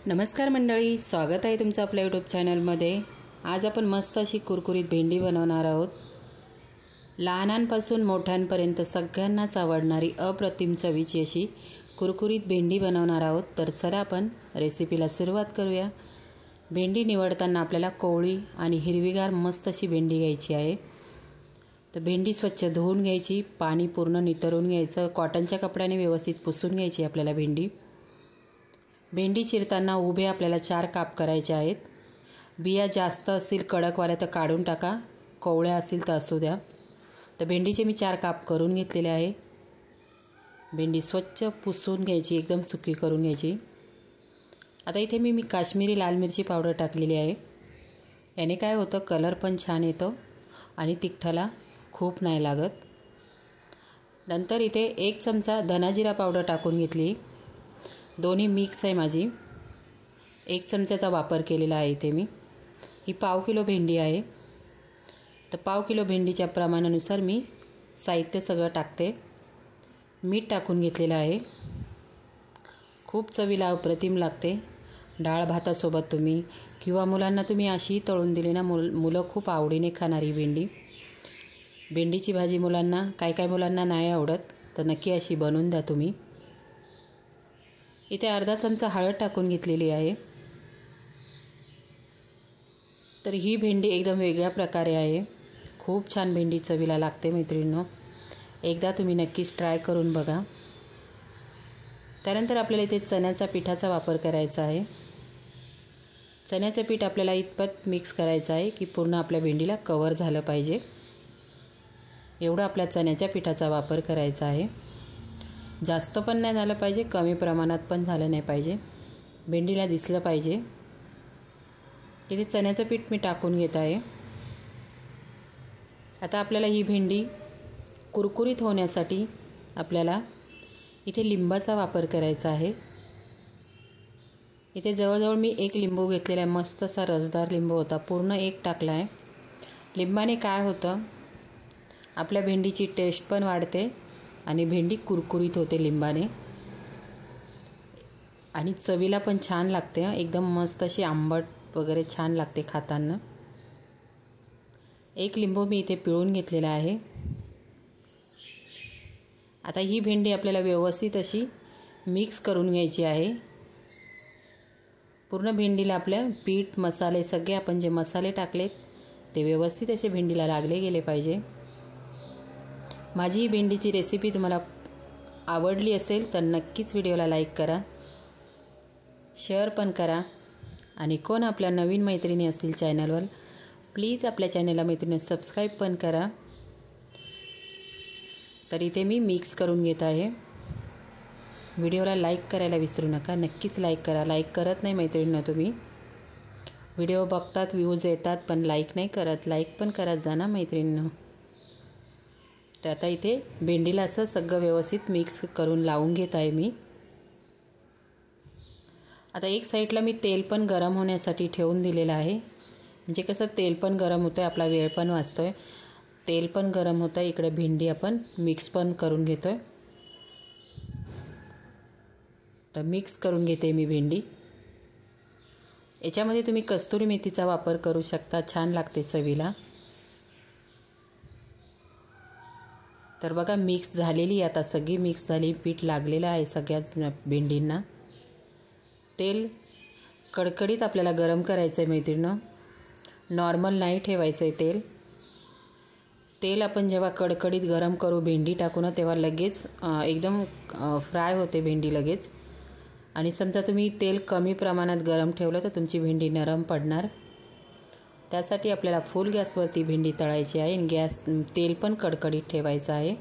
नमस्कार मंडळी, स्वागत आहे तुमचं आपल्या यूट्यूब चॅनलमध्ये। आज आपण मस्त अशी कुरकुरीत भेंडी बनवणार आहोत। लहानांपासून मोठ्यांपर्यंत सगळ्यांनाच आवडणारी अप्रतिम चवीची अशी कुरकुरीत भेंडी बनवणार आहोत। तर चला आपण रेसिपीला सुरुवात करूया। भेंडी निवडताना आपल्याला कोवळी आणि हिरवीगार मस्त अशी भेंडी घ्यायची आहे। तर भेंडी स्वच्छ धुवून घ्यायची, पाणी पूर्ण नितरून घ्यायचं, कॉटनच्या कपड्याने व्यवस्थित पुसून घ्यायची आपल्याला भेंडी। भेंडी चिरताना उभे आपल्याला 4 काप करायचे आहेत। बिया जास्त असतील कडकवाल्या तर काढून टाका, कोवळ्या असतील तर असू द्या। तर भेंडीचे मी 4 काप करून घेतलेले आहे। भेंडी स्वच्छ पुसून घ्यायची, एकदम सुकी करून घ्यायची। आता इथे मी काश्मीरी लाल मिरची पावडर टाकलेली आहे। याने काय होतं, कलर पण छान येतो आणि तिखटाला खूप नाही लागत। नंतर इथे 1 चमचा धनाजिरा पावडर टाकून घेतली। दोन्ही मिक्स आहे माझी। 1 चमच्याचा वापर केलेला आहे इथे मी। ही पाव किलो भेंडी आहे। तर पाव किलो भेंडीच्या प्रमाणानुसार मी साहित्य सगळं टाकते। मीठ टाकून घेतलेलं आहे। खूप चवीला अप्रतिम लागते। डाळ भातासोबत तुम्ही किंवा मुलांना तुम्ही अशी तळून दिली ना, मुलं खूप आवडीने खाणारी भेंडी। भेंडीची भाजी मुलांना काय मुलांना नाही आवडत, तर नक्की अशी बनवून द्या तुम्ही। इथे अर्धा चमचा हळद टाकून घेतलेली आहे। तर ही भेंडी एकदम वेगळ्या प्रकारे आहे। खूप छान भेंडी चवीला लागते मैत्रिणींनो, एकदा तुम्ही नक्कीच ट्राय करून बघा। त्यानंतर आपल्याला इथे चण्याचा पिठाचा वापर करायचा आहे। चण्याचे पीठ आपल्याला इतपत मिक्स करायचं आहे की पूर्ण आपल्या भेंडीला कव्हर झालं पाहिजे, एवढा आपल्या चण्याच्या पिठाचा वापर करायचा आहे। जास्त पण नाही झालं पाहिजे, कमी प्रमाणात पण झालं नाही पाहिजे, भेंडीला दिसलं पाहिजे। इथे चण्याचं पीठ मी टाकून घेत आहे। आता आपल्याला ही भेंडी कुरकुरीत होण्यासाठी आपल्याला इथे लिंबाचा वापर करायचा आहे। इथे जवळजवळ मी 1 लिंबू घेतलेला आहे। मस्त असा रसदार लिंबू होता, पूर्ण 1 टाकला आहे। लिंबाने काय होतं, आपल्या भेंडीची टेस्ट पण वाढते आणि भेंडी कुरकुरीत होते लिंबाने, आणि चवीला पण छान लागते। एकदम मस्त अशी आंबट वगैरे छान लागते खाताना। 1 लिंबू मी इथे पिळून घेतलेला आहे। आता ही भेंडी आपल्याला व्यवस्थित अशी मिक्स करून घ्यायची आहे। पूर्ण भेंडीला आपल्या पीठ मसाले सगळे आपण जे मसाले टाकलेत ते व्यवस्थित असे भेंडीला लागले गेले पाहिजे। माझी ही भेंडीची रेसिपी तुम्हाला आवडली असेल तर नक्कीच व्हिडिओला लाईक करा, शेअर पण करा, आणि कोण आपल्या नवीन मैत्रिणी असतील चॅनलवर प्लीज आपल्या चॅनलला मैत्रिणी सबस्क्राईब पण करा। तर इथे मी मिक्स करून घेत आहे। व्हिडिओला लाईक करायला विसरू नका, नक्कीच लाईक करा। लाईक करत नाही मैत्रिणींनो तुम्ही, व्हिडिओ बघतात, व्ह्यूज येतात, पण लाईक नाही करत। लाईक पण करत जा ना मैत्रिणींनो। तर आता इथे भेंडीला असं सगळं व्यवस्थित मिक्स करून लावून घेत आहे मी। आता एक साईडला मी तेल पण गरम होण्यासाठी ठेवून दिलेलं आहे, म्हणजे कसं तेल पण गरम होतं आहे, आपला वेळ पण वाचतो आहे। तेल पण गरम होतं आहे, इकडे भेंडी आपण मिक्स पण करून घेतो आहे। तर मिक्स करून घेते मी भेंडी। याच्यामध्ये तुम्ही कस्तुरी मेथीचा वापर करू शकता, छान लागते चवीला। तर बघा मिक्स झालेली, आता सगळी मिक्स झाली, पीठ लागलेलं आहे सगळ्याच भेंडींना। तेल कडकडीत आपल्याला गरम करायचं आहे मैत्रिणींनो, नॉर्मल नाही ठेवायचं आहे तेल। तेल आपण जेव्हा कडकडीत गरम करू भेंडी टाकू ना, तेव्हा लगेच एकदम फ्राय होते भेंडी लगेच। आणि समजा तुम्ही तेल कमी प्रमाणात गरम ठेवलं तर तुमची भेंडी नरम पडणार। त्यासाठी आपल्याला फुल गॅसवरती भेंडी तळायची आहे आणि तेल पण कडकडीत ठेवायचं आहे।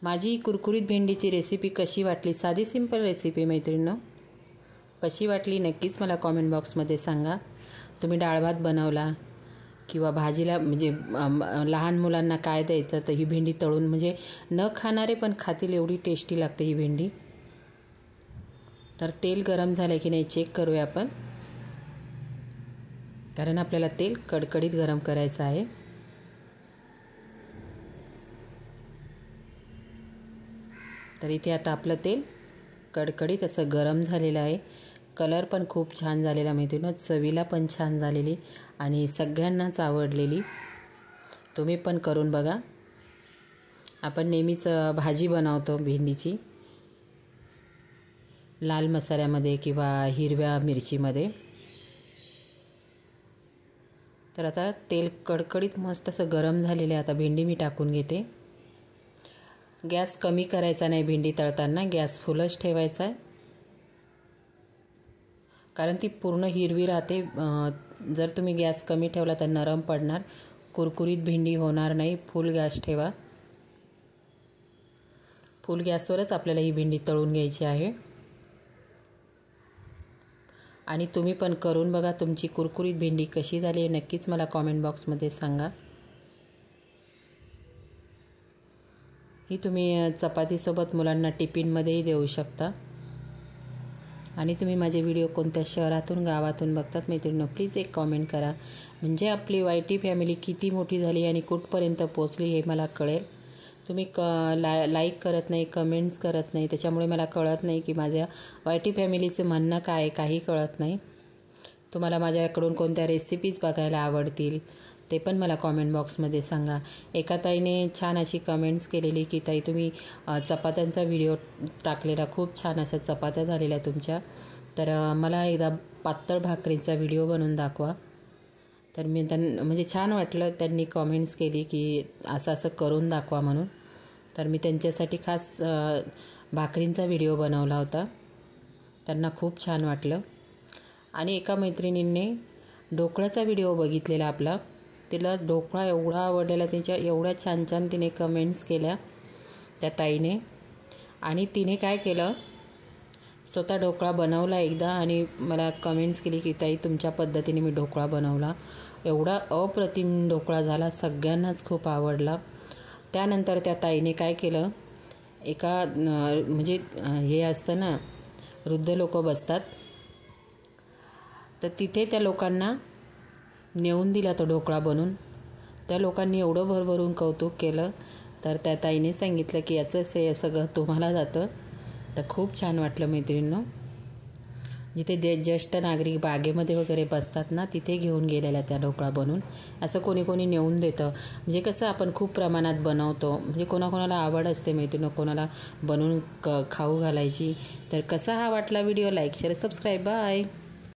माझी कुरकुरीत भेंडीची रेसिपी कशी वाटली, साधी सिंपल रेसिपी मैत्रिणींनो, कशी वाटली नक्कीच मला कॉमेंट बॉक्समध्ये सांगा। तुम्ही डाळ भात बनवला किंवा भाजीला म्हणजे लहान मुलांना काय द्यायचं, तर ही भेंडी तळून म्हणजे न खाणारे पण खातील, एवढी टेस्टी लागते ही भेंडी। तर तेल गरम झालं की नाही चेक करूया आपण, कारण आपल्याला तेल कडकडीत गरम करायचं आहे। तर इथे आता आपलं तेल कडकडीत असं गरम झालेलं आहे. कलर पण खूप छान झालेला मैत्रिणींनो, चवीला पण छान झालेली आणि सगळ्यांनाच आवडलेली. तुम्ही पण करून बघा. आपण नेहमीच भाजी बनवतो भेंडीची लाल मसाल्यामध्ये किंवा हिरव्या मिरचीमध्ये. तर आता तेल कडकडीत मस्त असं गरम झालेलं आहे. आता भेंडी मी टाकून घेते. गॅस कमी करायचा नाही भेंडी तळताना, गॅस फुलच ठेवायचा आहे, कारण ती पूर्ण हिरवी राहते. जर तुम्ही गॅस कमी ठेवला तर नरम पडणार, कुरकुरीत भेंडी होणार नाही. फुल गॅस ठेवा. फुल गॅसवरच आपल्याला ही भेंडी तळून घ्यायची आहे. आणि तुम्ही पण करून बघा. तुमची कुरकुरीत भेंडी कशी झाली आहे नक्कीच मला कॉमेंट बॉक्समध्ये सांगा. ही तुम्ही चपातीसोबत मुलांना टिफिनमध्येही देऊ शकता. आणि तुम्ही माझे व्हिडिओ कोणत्या शहरातून गावातून बघतात मैत्रिणींनो, प्लीज एक कॉमेंट करा. म्हणजे आपली YT फॅमिली किती मोठी झाली आणि कुठपर्यंत पोचली हे मला कळेल. तुम्ही लाईक करत नाही, कमेंट्स करत नाही, त्याच्यामुळे मला कळत नाही की माझ्या YT फॅमिलीचं म्हणणं काय, काही कळत नाही. तुम्हाला माझ्याकडून कोणत्या रेसिपीज बघायला आवडतील ते पण मला कॉमेंट बॉक्समध्ये सांगा. एका ताईने छान अशी कमेंट्स केलेली की ताई तुम्ही चपात्यांचा व्हिडिओ टाकलेला, खूप छान अशा चपात्या झालेल्या तुमच्या, तर मला एकदा पातळ भाकरीचा व्हिडिओ बनवून दाखवा. तर मी त्यांना म्हणजे छान वाटलं, त्यांनी कमेंट्स केली की असं असं करून दाखवा म्हणून. तर मी त्यांच्यासाठी खास भाकरींचा व्हिडिओ बनवला होता. त्यांना खूप छान वाटलं. आणि एका मैत्रिणींनी ढोकळ्याचा व्हिडिओ बघितलेला आपला, तिला ढोकळा एवढा आवडलेला, त्याच्या एवढ्या छान छान तिने कमेंट्स केल्या त्या ताईने. आणि तिने काय केलं, स्वतः ढोकळा बनवला एकदा आणि मला कमेंट्स केली की ताई तुमच्या पद्धतीने मी ढोकळा बनवला. एवढा अप्रतिम ढोकळा झाला, सगळ्यांनाच खूप आवडला. त्यानंतर त्या ताईने काय केलं, एका म्हणजे हे असतं ना, वृद्ध लोक बसतात, तर तिथे त्या लोकांना नेऊन दिला तो ढोकळा बनवून. त्या लोकांनी एवढं भरभरून कौतुक केलं. तर त्या ताईने सांगितलं की याचं श्रेय सगळं तुम्हाला जातं. तर खूप छान वाटलं मैत्रिणींनो. जिथे ज्येष्ठ नागरिक बागेमध्ये वगैरे बसतात ना, तिथे घेऊन गेलेल्या त्या ढोकळा बनवून. असं कोणी कोणी नेऊन देतं. म्हणजे कसं आपण खूप प्रमाणात बनवतो, म्हणजे कोणाकोणाला आवड असते मैत्रिणींनो कोणाला बनवून खाऊ घालायची. तर कसा हा वाटला video, like share subscribe. Bye.